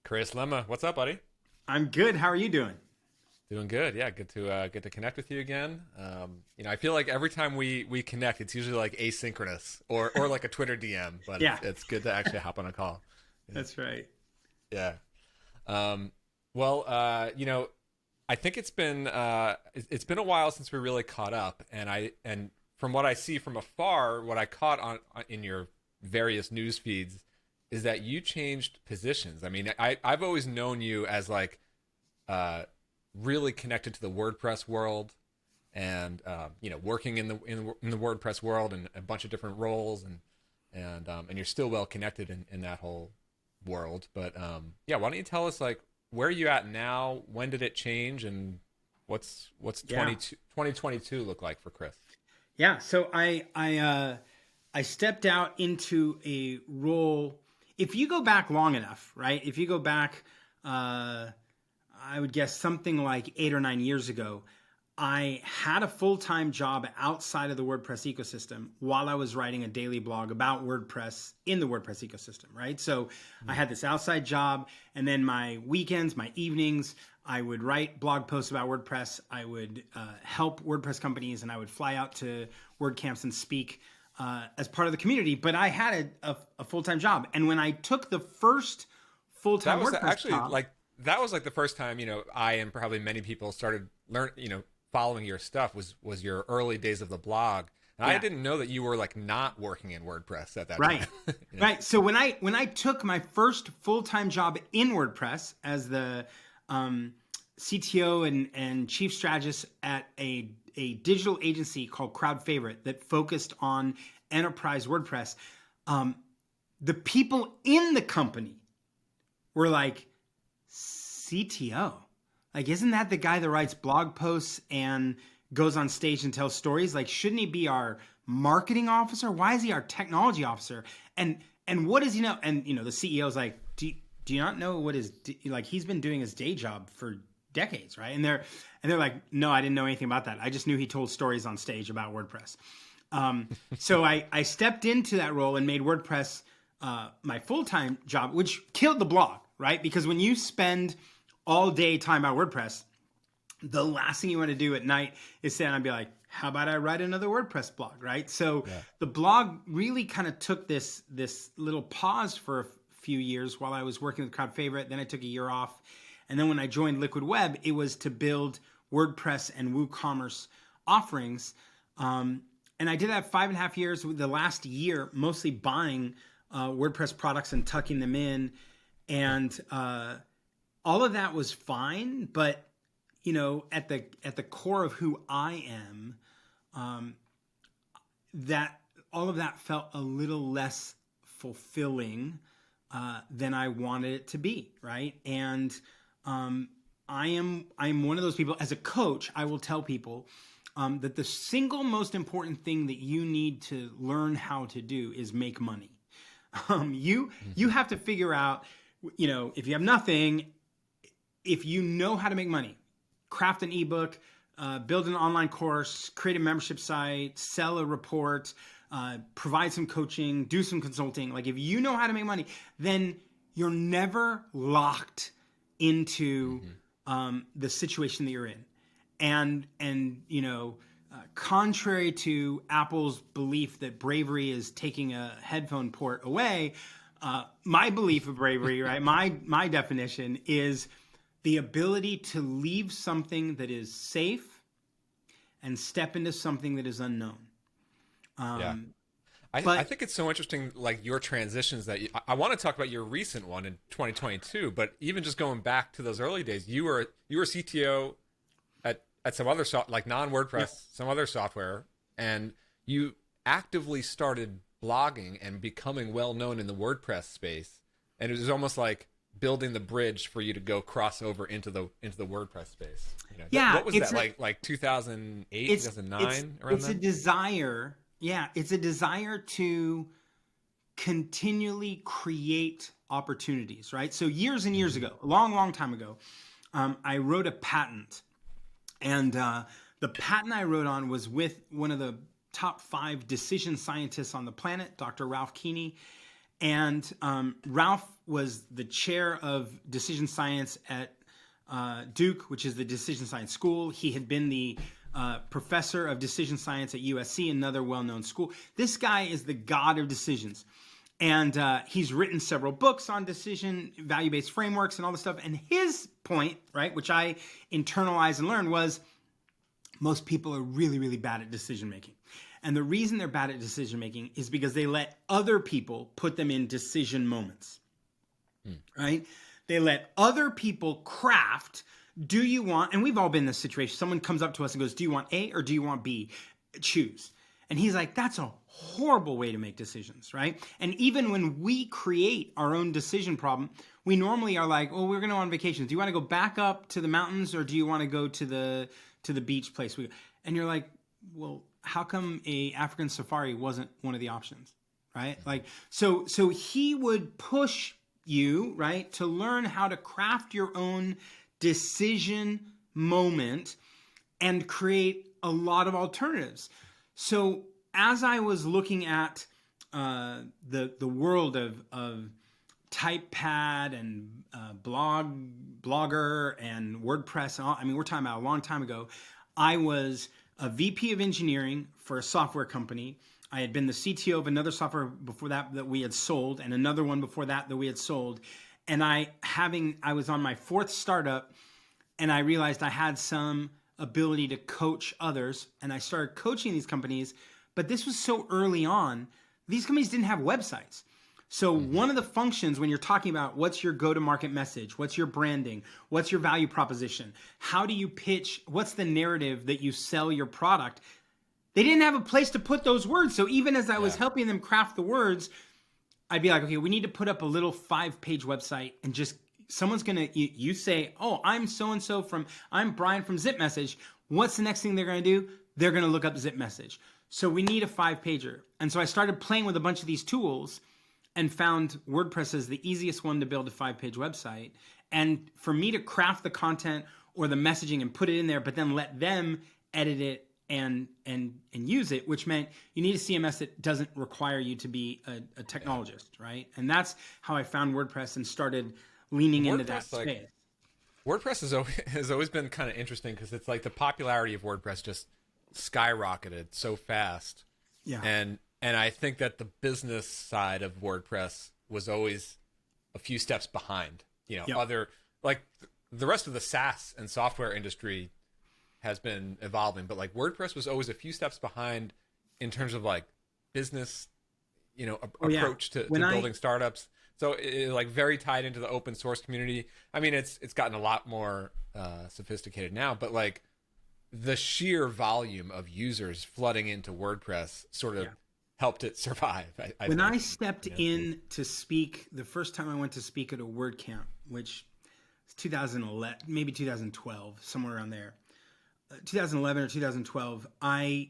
Chris Lema, what's up, buddy? I'm good. How are you doing? Doing good. Yeah, good to get to connect with you again. I feel like every time we connect, it's usually like asynchronous or like a Twitter DM, but Yeah, it's good to actually hop on a call. Yeah. that's right. Yeah. Um, well, I think it's been a while since we really caught up, and from what I see from afar, what I caught in your various news feeds is that you changed positions. I mean, I've always known you as like uh, really connected to the WordPress world, and working in the WordPress world and a bunch of different roles, and you're still well connected in that whole world. But yeah, why don't you tell us like where are you at now? When did it change, and what's Yeah, 2022 look like for Chris? yeah. So I stepped out into a role. If you go back long enough, right? If you go back, I would guess something like 8 or 9 years ago, I had a full-time job outside of the WordPress ecosystem while I was writing a daily blog about WordPress in the WordPress ecosystem, right? So I had this outside job, and then my weekends, my evenings, I would write blog posts about WordPress. I would help WordPress companies, and I would fly out to WordCamps and speak as part of the community. But I had a full-time job, and when I took the first That full-time was WordPress actually job, like that was like the first time I and probably many people started following your stuff was your early days of the blog. And I yeah. didn't know that you were like not working in WordPress at that Right. time. Yeah. Right. So when I took my first full-time job in WordPress as the CTO and chief strategist at a digital agency called Crowd Favorite that focused on enterprise WordPress, um, the people in the company were like, CTO? Like, isn't that the guy that writes blog posts and goes on stage and tells stories? Like, shouldn't he be our marketing officer? Why is he our technology officer? And what does he know? And the CEO's like, do you not know what like he's been doing his day job for decades, right? And they're like, no, I didn't know anything about that. I just knew he told stories on stage about WordPress. So I stepped into that role and made WordPress my full-time job, which killed the blog, right? Because when you spend all day time about WordPress, the last thing you want to do at night is sit down and be like, how about I write another WordPress blog, right? So Yeah. the blog really kind of took this little pause for a few years while I was working with Crowd Favorite. Then I took a year off. And then when I joined Liquid Web, it was to build WordPress and WooCommerce offerings. And I did that 5.5 years, with the last year mostly buying WordPress products and tucking them in. And all of that was fine, but at the core of who I am, that all of that felt a little less fulfilling than I wanted it to be, right? And I'm one of those people. As a coach, I will tell people that the single most important thing that you need to learn how to do is make money. You have to figure out, if you have nothing, if you know how to make money, craft an ebook, build an online course, create a membership site, sell a report, provide some coaching, do some consulting. Like if you know how to make money, then you're never locked into the situation that you're in. And contrary to Apple's belief that bravery is taking a headphone port away, my belief of bravery, right? My definition is the ability to leave something that is safe and step into something that is unknown. Yeah. Um, I but think it's so interesting, like your transitions that I want to talk about your recent one in 2022, but even just going back to those early days, you were CTO at some other like non yeah, WordPress, some other software, and you actively started blogging and becoming well known in the WordPress space, and it was almost like building the bridge for you to go cross over into the WordPress space. yeah, What was that like 2008, it's 2009 around it's a then? desire. Yeah, it's a desire to continually create opportunities, right? So years and years ago, a long, long time ago, I wrote a patent. And the patent I wrote on was with one of the top 5 decision scientists on the planet, Dr. Ralph Keeney. And Ralph was the chair of decision science at Duke, which is the decision science school. He had been the professor of decision science at USC, another well-known school. This guy is the god of decisions. And he's written several books on decision, value-based frameworks and all this stuff. And his point, right, which I internalized and learned, was most people are really, really bad at decision-making. And the reason they're bad at decision-making is because they let other people put them in decision moments, right? They let other people craft, do you want, and we've all been in this situation. Someone comes up to us and goes, do you want A or do you want B? Choose. And he's like, that's a horrible way to make decisions, right? And even when we create our own decision problem, we normally are like, well, we're going to go on vacation. Do you want to go back up to the mountains or do you want to go to the beach place? And you're like, well, how come a African safari wasn't one of the options, right? Like, so he would push you, right, to learn how to craft your own decision moment and create a lot of alternatives. So as I was looking at the world of TypePad and Blogger and WordPress, and all, I mean, we're talking about a long time ago. I was a VP of engineering for a software company. I had been the CTO of another software before that we had sold, and another one before that we had sold. And I was on my fourth startup, and I realized I had some ability to coach others, and I started coaching these companies. But this was so early on, these companies didn't have websites. So one of the functions when you're talking about what's your go-to-market message, what's your branding, what's your value proposition, how do you pitch, what's the narrative that you sell your product, they didn't have a place to put those words. So even as I was helping them craft the words, I'd be like, okay, we need to put up a little 5-page website and just someone's going to, you say, oh, I'm so-and-so I'm Brian from Zip Message. What's the next thing they're going to do? They're going to look up Zip Message. So we need a 5-pager. And so I started playing with a bunch of these tools and found WordPress as the easiest one to build a 5-page website. And for me to craft the content or the messaging and put it in there, but then let them edit it and use it, which meant you need a CMS that doesn't require you to be a technologist, right? And that's how I found WordPress and started leaning into that space. WordPress has always been kind of interesting because it's like the popularity of WordPress just skyrocketed so fast. Yeah. And I think that the business side of WordPress was always a few steps behind, other, like the rest of the SaaS and software industry has been evolving, but like WordPress was always a few steps behind in terms of like business, approach to building startups. So it like very tied into the open source community. I mean, it's gotten a lot more sophisticated now, but like the sheer volume of users flooding into WordPress sort of helped it survive. When I stepped in to speak, the first time I went to speak at a WordCamp, which was 2011, maybe 2012, somewhere around there, 2011 or 2012, I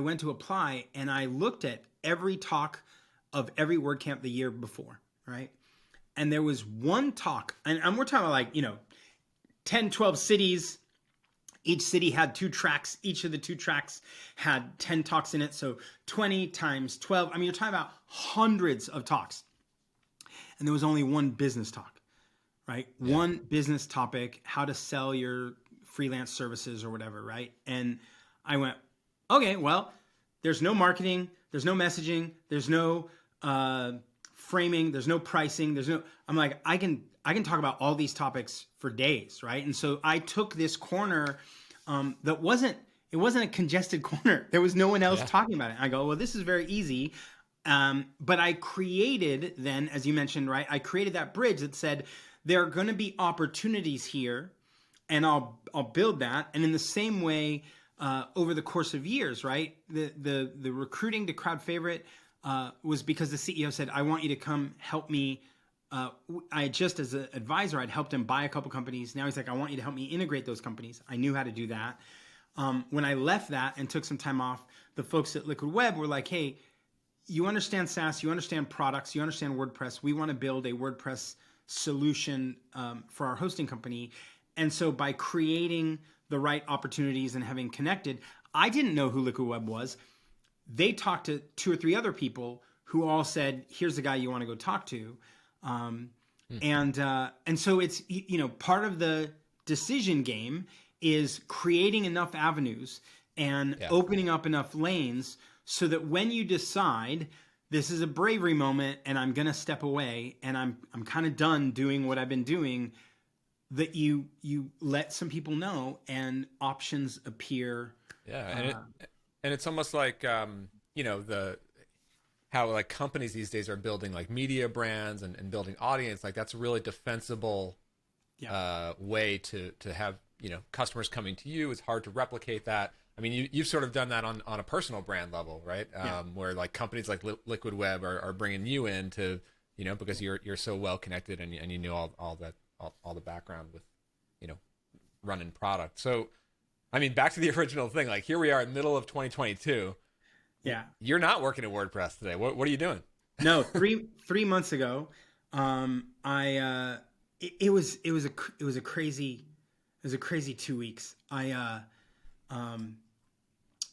went to apply and I looked at every talk of every WordCamp the year before, right? And there was one talk, and we're talking about like, 10, 12 cities. Each city had 2 tracks. Each of the 2 tracks had 10 talks in it. So 20 times 12. I mean, you're talking about hundreds of talks. And there was only one business talk, right? Yeah. One business topic, how to sell your freelance services or whatever, right? And I went, okay, well, there's no marketing, there's no messaging, there's no framing, there's no pricing, I'm like, I can talk about all these topics for days, right? And so I took this corner that wasn't a congested corner. There was no one else talking about it. I go, well, this is very easy. But I created then, as you mentioned, right? I created that bridge that said, there are going to be opportunities here, and I'll build that. And in the same way, over the course of years, right? The recruiting to Crowd Favorite was because the CEO said, I want you to come help me. I just as an advisor, I'd helped him buy a couple companies. Now he's like, I want you to help me integrate those companies. I knew how to do that. When I left that and took some time off, the folks at Liquid Web were like, hey, you understand SaaS, you understand products, you understand WordPress. We want to build a WordPress solution for our hosting company. And so by creating the right opportunities and having connected, I didn't know who Liquid Web was. They talked to 2 or 3 other people who all said, here's the guy you want to go talk to. And so it's, part of the decision game is creating enough avenues and opening up enough lanes so that when you decide this is a bravery moment and I'm going to step away and I'm kind of done doing what I've been doing, that you let some people know and options appear. Yeah. And it's almost like, how like companies these days are building like media brands and building audience. Like that's a really defensible way to have, customers coming to you. It's hard to replicate that. I mean, you've sort of done that on a personal brand level, right? Where like companies like Liquid Web are bringing you in to, because you're so well connected and you know all the background with, running product. So, I mean, back to the original thing, like here we are in the middle of 2022. Yeah. You're not working at WordPress today. What are you doing? No, 3 months ago, it was a crazy 2 weeks. I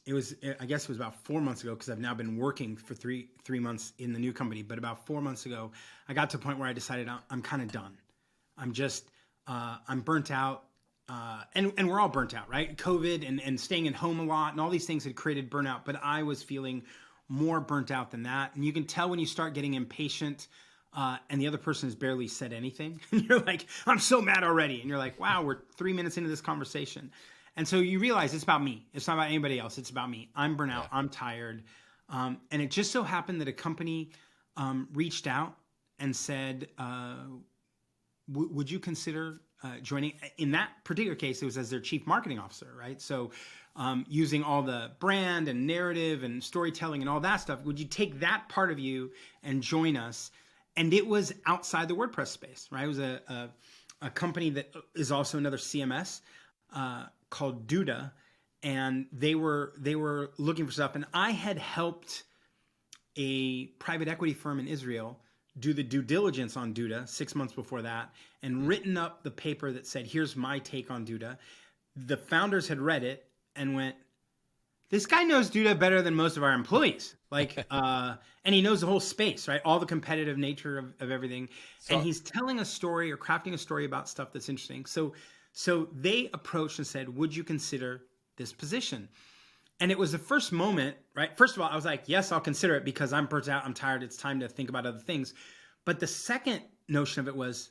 guess it was about 4 months ago, because I've now been working for three months in the new company. But about 4 months ago, I got to a point where I decided I'm kind of done. I'm just I'm burnt out. And we're all burnt out, right? COVID and staying at home a lot and all these things had created burnout, but I was feeling more burnt out than that. And you can tell when you start getting impatient, and the other person has barely said anything. And you're like, I'm so mad already. And you're like, wow, we're 3 minutes into this conversation. And so you realize it's about me. It's not about anybody else. It's about me. I'm burnt out. I'm tired. And it just so happened that a company reached out and said, would you consider joining? In that particular case, it was as their chief marketing officer, right? So using all the brand and narrative and storytelling and all that stuff, would you take that part of you and join us? And it was outside the WordPress space, right? It was a company that is also another CMS called Duda, and they were looking for stuff. And I had helped a private equity firm in Israel do the due diligence on Duda 6 months before that, and written up the paper that said, here's my take on Duda. The founders had read it and went, this guy knows Duda better than most of our employees. Like, and he knows the whole space, right? All the competitive nature of everything. And he's telling a story or crafting a story about stuff that's interesting. So they approached and said, would you consider this position? And it was the first moment, right? First of all, I was like, yes, I'll consider it because I'm burnt out. I'm tired. It's time to think about other things. But the second notion of it was,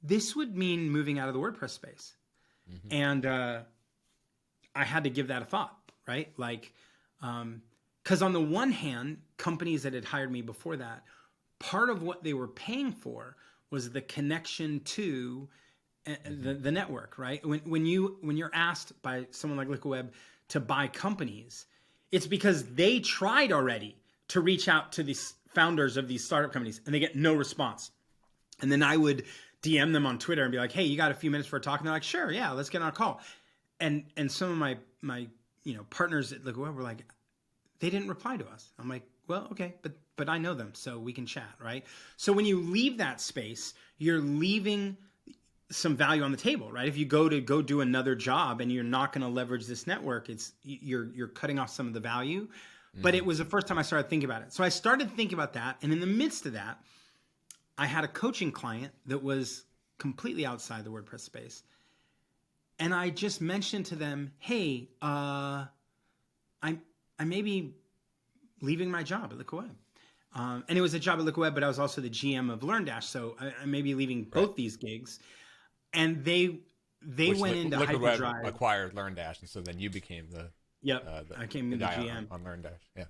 this would mean moving out of the WordPress space. Mm-hmm. And I had to give that a thought, right? Like, because on the one hand, companies that had hired me before that, part of what they were paying for was the connection to the network, right? When you're asked by someone like Liquid Web to buy companies, it's because they tried already to reach out to these founders of these startup companies and they get no response. And then I would DM them on Twitter and be like, hey, you got a few minutes for a talk? And they're like, sure, yeah, let's get on a call. And some of my partners at Liquid Web were like, they didn't reply to us. I'm like, well, okay, but I know them, so we can chat, right? So when you leave that space, you're leaving some value on the table, right? If you go do another job and you're not going to leverage this network, you're cutting off some of the value. Mm-hmm. But it was the first time I started thinking about it. So I started thinking about that. And in the midst of that, I had a coaching client that was completely outside the WordPress space. And I just mentioned to them, hey, I may be leaving my job at Liquid Web. And it was a job at Liquid Web, but I was also the GM of LearnDash. So I may be leaving both these gigs. And they went into Hyperdrive. Acquired LearnDash, and so then you became the I came in the GM on LearnDash. Yeah,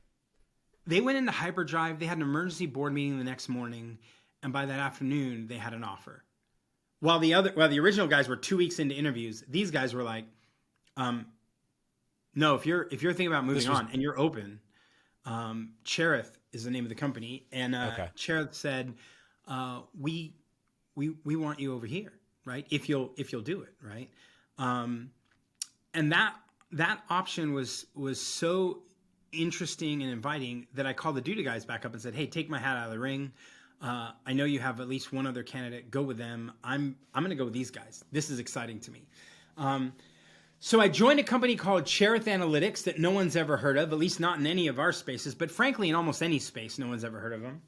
they went into Hyperdrive. They had an emergency board meeting the next morning, and by that afternoon, they had an offer. While the original guys were 2 weeks into interviews, these guys were like, "No, if you're thinking about moving on and you're open, Cherith is the name of the company, and Cherith said, we want you over here." Right? If you'll do it, right? And that option was so interesting and inviting that I called the Duda guys back up and said, hey, take my hat out of the ring. I know you have at least one other candidate. Go with them. I'm going to go with these guys. This is exciting to me. So I joined a company called Cherith Analytics that no one's ever heard of, at least not in any of our spaces, but frankly, in almost any space, no one's ever heard of them.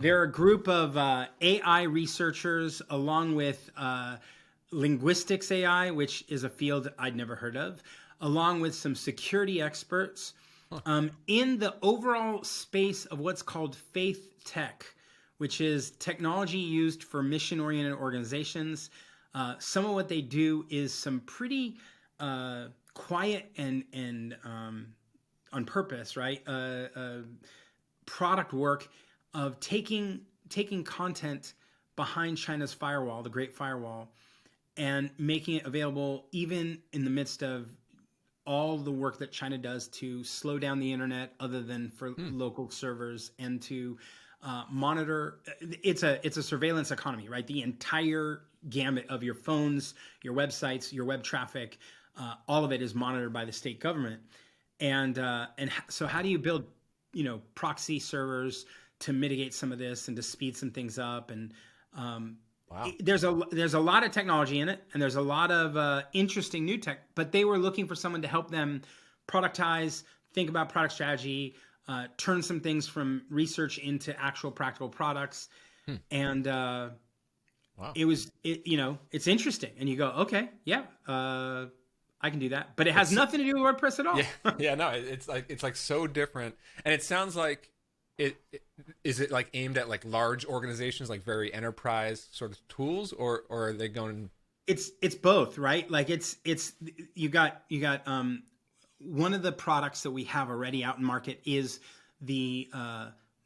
They're a group of AI researchers along with linguistics AI, which is a field I'd never heard of, along with some security experts in the overall space of what's called faith tech, which is technology used for mission-oriented organizations. Some of what they do is some pretty quiet and on purpose, right? Product work of taking content behind China's firewall, the Great Firewall, and making it available even in the midst of all the work that China does to slow down the internet, other than for local servers, and to monitor. It's a surveillance economy, right? The entire gamut of your phones, your websites, your web traffic, all of it is monitored by the state government. And so how do you build, proxy servers to mitigate some of this and to speed some things up? And Wow. there's a lot of technology in it, and there's a lot of interesting new tech, but they were looking for someone to help them productize, think about product strategy, turn some things from research into actual practical products. And Wow. it's interesting. And you go, okay, yeah, I can do that, but it has nothing to do with WordPress at all. Yeah. Yeah. No, it's like so different. And it sounds like is it like aimed at like large organizations, like very enterprise sort of tools, or are they going? It's both, right? Like you got one of the products that we have already out in market is the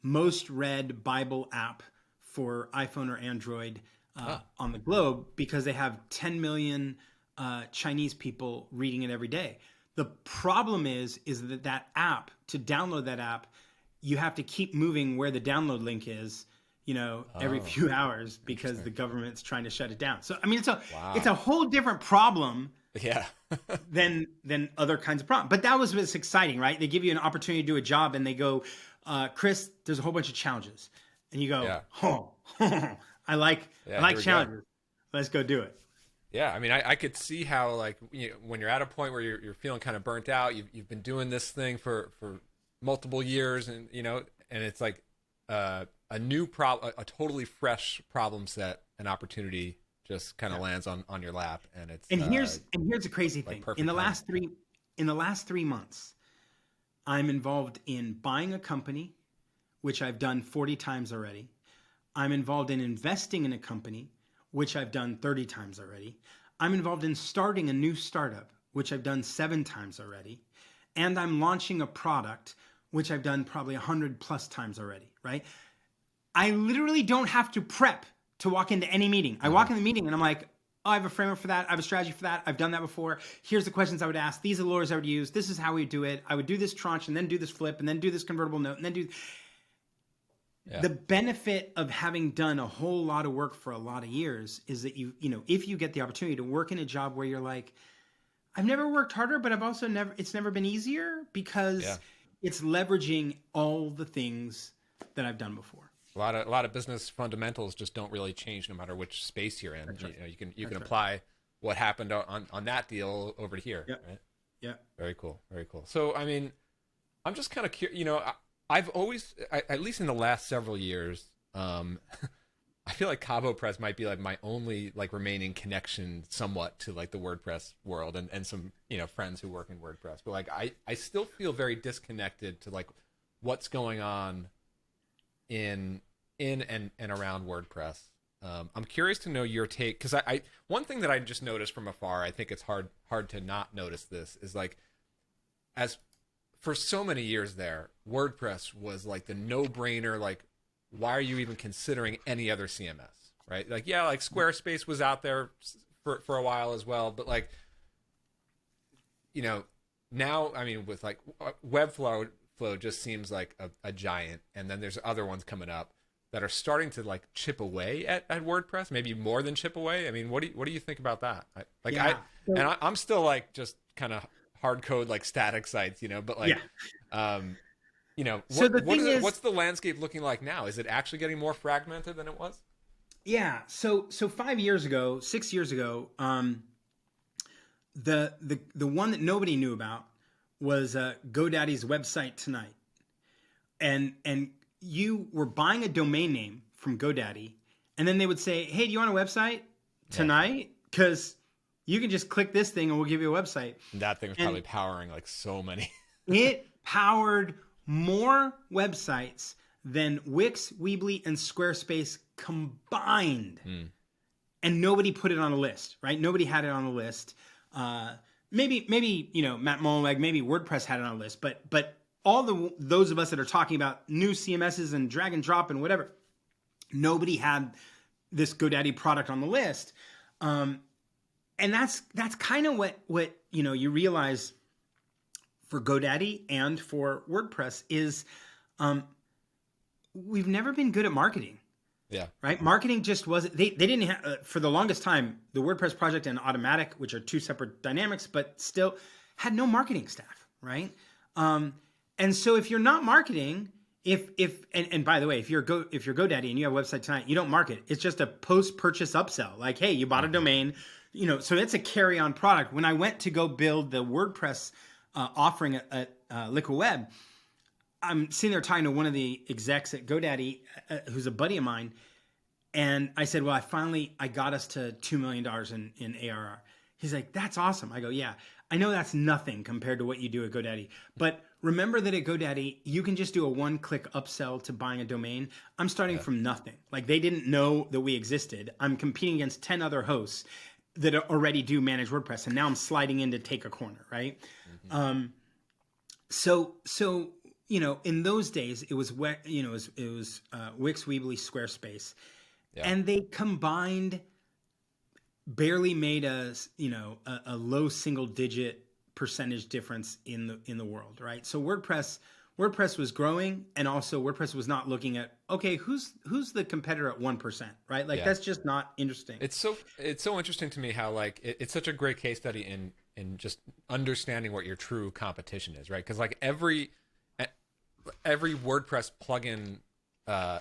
most read Bible app for iPhone or Android on the globe, because they have 10 million Chinese people reading it every day. The problem is that app, to download that app, you have to keep moving where the download link is, every few hours, because the government's trying to shut it down. So, I mean, it's a whole different problem Yeah. than other kinds of problems. But that was what's exciting, right? They give you an opportunity to do a job, and they go, Chris, there's a whole bunch of challenges. And you go, I like challenges. Let's go do it. Yeah, I mean, I could see how, like, when you're at a point where you're feeling kind of burnt out, you've been doing this thing for multiple years, and and it's like a new problem, a totally fresh problem set, an opportunity just kind of lands on your lap, and it's here's a crazy thing. In the last 3 months, I'm involved in buying a company, which I've done 40 times already. I'm involved in investing in a company, which I've done 30 times already. I'm involved in starting a new startup, which I've done 7 times already. And I'm launching a product, which I've done probably 100 plus times already, right? I literally don't have to prep to walk into any meeting. I walk in the meeting and I'm like, oh, I have a framework for that. I have a strategy for that. I've done that before. Here's the questions I would ask. These are the lawyers I would use. This is how we do it. I would do this tranche and then do this flip and then do this convertible note and then do... Yeah. The benefit of having done a whole lot of work for a lot of years is that if you get the opportunity to work in a job where you're like, I've never worked harder, but it's never been easier, because it's leveraging all the things that I've done before. A lot of business fundamentals just don't really change no matter which space you're in. Right. You can apply what happened on that deal over to here. Yeah. Right? Yeah. Very cool. Very cool. So, I mean, I'm just kind of curious, I've always, at least in the last several years, I feel like Cabo Press might be like my only like remaining connection somewhat to like the WordPress world and some, friends who work in WordPress. But like, I still feel very disconnected to like what's going on in and around WordPress. I'm curious to know your take, because one thing that I just noticed from afar, I think it's hard to not notice this, is like, as for so many years there, WordPress was like the no-brainer, like, why are you even considering any other CMS, right? Like, yeah, like Squarespace was out there for a while as well, but like, now, I mean, with like Webflow just seems like a giant, and then there's other ones coming up that are starting to like chip away at WordPress, maybe more than chip away. I mean, what do you think about that? I'm still like just kind of hard code like static sites, but like, what's the landscape looking like now? Is it actually getting more fragmented than it was? Yeah. So 6 years ago, the one that nobody knew about was GoDaddy's website tonight, and you were buying a domain name from GoDaddy, and then they would say, "Hey, do you want a website tonight? Because you can just click this thing and we'll give you a website." That thing was probably powering like so many. It powered more websites than Wix, Weebly, and Squarespace combined. And nobody put it on a list, right? Nobody had it on a list. Maybe Matt Mullenweg, maybe WordPress had it on a list, but all those of us that are talking about new CMSs and drag and drop and whatever, nobody had this GoDaddy product on the list. And that's kind of what you realize for GoDaddy and for WordPress is we've never been good at marketing. Yeah. Right. Marketing just wasn't, they didn't have, for the longest time, the WordPress project and Automatic, which are two separate dynamics, but still had no marketing staff. Right. And so if you're not marketing, and by the way, if you're GoDaddy and you have a website tonight, you don't market. It's just a post-purchase upsell. Like, hey, you bought a domain, so it's a carry-on product. When I went to go build the WordPress offering at Liquid Web, I'm sitting there talking to one of the execs at GoDaddy, who's a buddy of mine, and I said, well, I got us to $2 million in ARR. He's like, that's awesome. I go, yeah, I know that's nothing compared to what you do at GoDaddy, but remember that at GoDaddy, you can just do a one-click upsell to buying a domain. I'm starting from nothing. Like, they didn't know that we existed. I'm competing against 10 other hosts that already do manage WordPress, and now I'm sliding in to take a corner, right? So in those days, it was Wix, Weebly, Squarespace, and they combined, barely made a low single-digit percentage difference in the world, right? So WordPress was growing, and also WordPress was not looking at, okay, who's the competitor at 1%, right? Like that's just not interesting. It's so interesting to me how like it's such a great case study in just understanding what your true competition is, right? Because like every WordPress plugin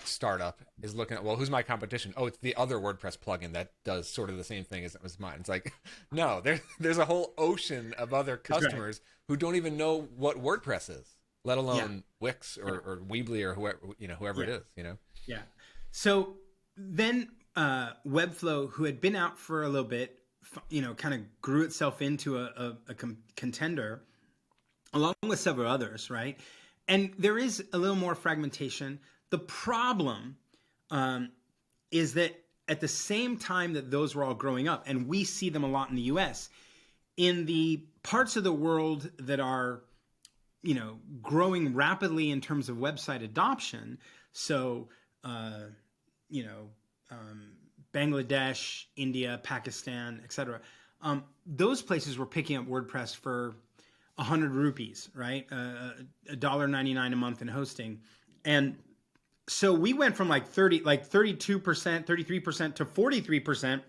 startup is looking at, well, who's my competition? Oh, it's the other WordPress plugin that does sort of the same thing as it was mine. It's like, no, there's a whole ocean of other customers who don't even know what WordPress is, let alone Wix or Weebly or whoever it is, Yeah. So then Webflow, who had been out for a little bit, kind of grew itself into a contender along with several others, right? And there is a little more fragmentation. The problem is that at the same time that those were all growing up, and we see them a lot in the US, in the parts of the world that are, growing rapidly in terms of website adoption, so, Bangladesh, India, Pakistan, etc., those places were picking up WordPress for 100 rupees, right? $1.99 a month in hosting. And so we went from like 32%, 33% to 43%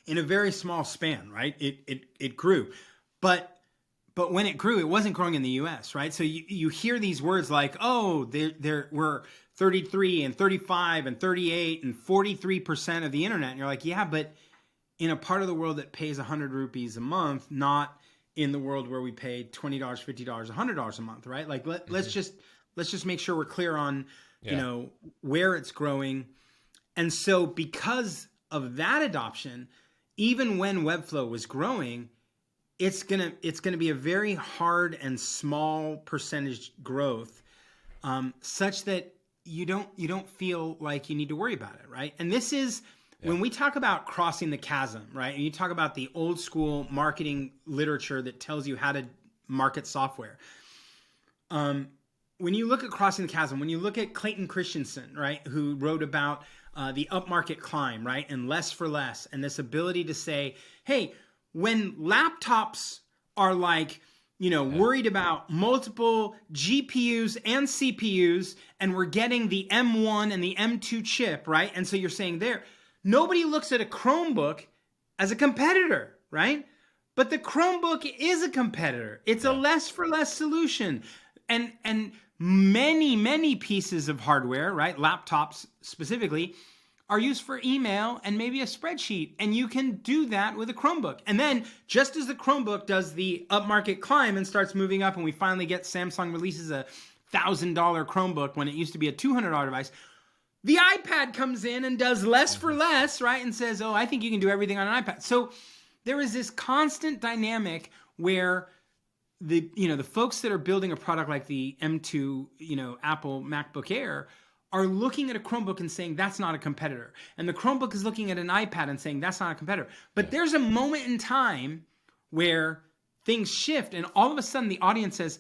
in a very small span, right? It grew. But when it grew, it wasn't growing in the US, right? So you hear these words like, oh, there were 33 and 35 and 38 and 43% of the internet. And you're like, yeah, but in a part of the world that pays 100 rupees a month, not in the world where we pay $20, $50, $100 a month, right? Like let's just make sure we're clear on, where it's growing. And so because of that adoption, even when Webflow was growing, it's gonna be a very hard and small percentage growth, such that you don't feel like you need to worry about it, right? And this is when we talk about crossing the chasm, right? And you talk about the old school marketing literature that tells you how to market software. When you look at crossing the chasm, when you look at Clayton Christensen, right, who wrote about the upmarket climb, right, and less for less, and this ability to say, hey, when laptops are like, worried about multiple GPUs and CPUs, and we're getting the M1 and the M2 chip, right? And so you're saying there, nobody looks at a Chromebook as a competitor, right? But the Chromebook is a competitor. It's a less for less solution. And many, many pieces of hardware, right? Laptops specifically, are used for email and maybe a spreadsheet. And you can do that with a Chromebook. And then just as the Chromebook does the upmarket climb and starts moving up, and we finally get Samsung releases a $1,000 Chromebook when it used to be a $200 device, the iPad comes in and does less for less, right? And says, oh, I think you can do everything on an iPad. So there is this constant dynamic where the folks that are building a product like the M2, Apple MacBook Air are looking at a Chromebook and saying that's not a competitor. And the Chromebook is looking at an iPad and saying that's not a competitor. But there's a moment in time where things shift and all of a sudden the audience says,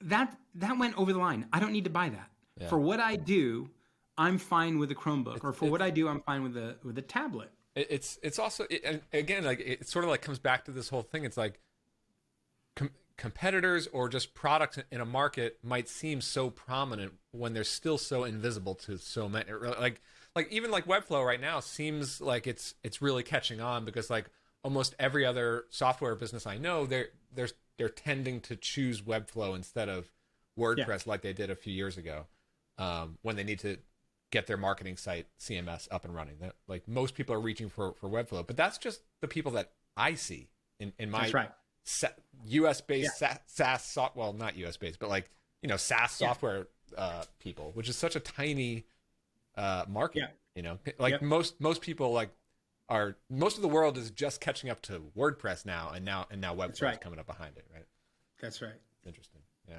that went over the line. I don't need to buy that. Yeah. For what I do, I'm fine with a Chromebook. Or for what I do, I'm fine with a tablet. It's also, again, like it sort of like comes back to this whole thing. It's like competitors or just products in a market might seem so prominent when they're still so invisible to so many. Like even like Webflow right now seems like it's really catching on, because like almost every other software business I know, they're tending to choose Webflow instead of WordPress, like they did a few years ago, when they need to get their marketing site CMS up and running. That, like, most people are reaching for Webflow, but that's just the people that I see in my US-based SaaS, well, not US-based, but like, SaaS software people, which is such a tiny market. Like most people most of the world is just catching up to WordPress now, and now Webflow is coming up behind it, right? That's right. Interesting. Yeah.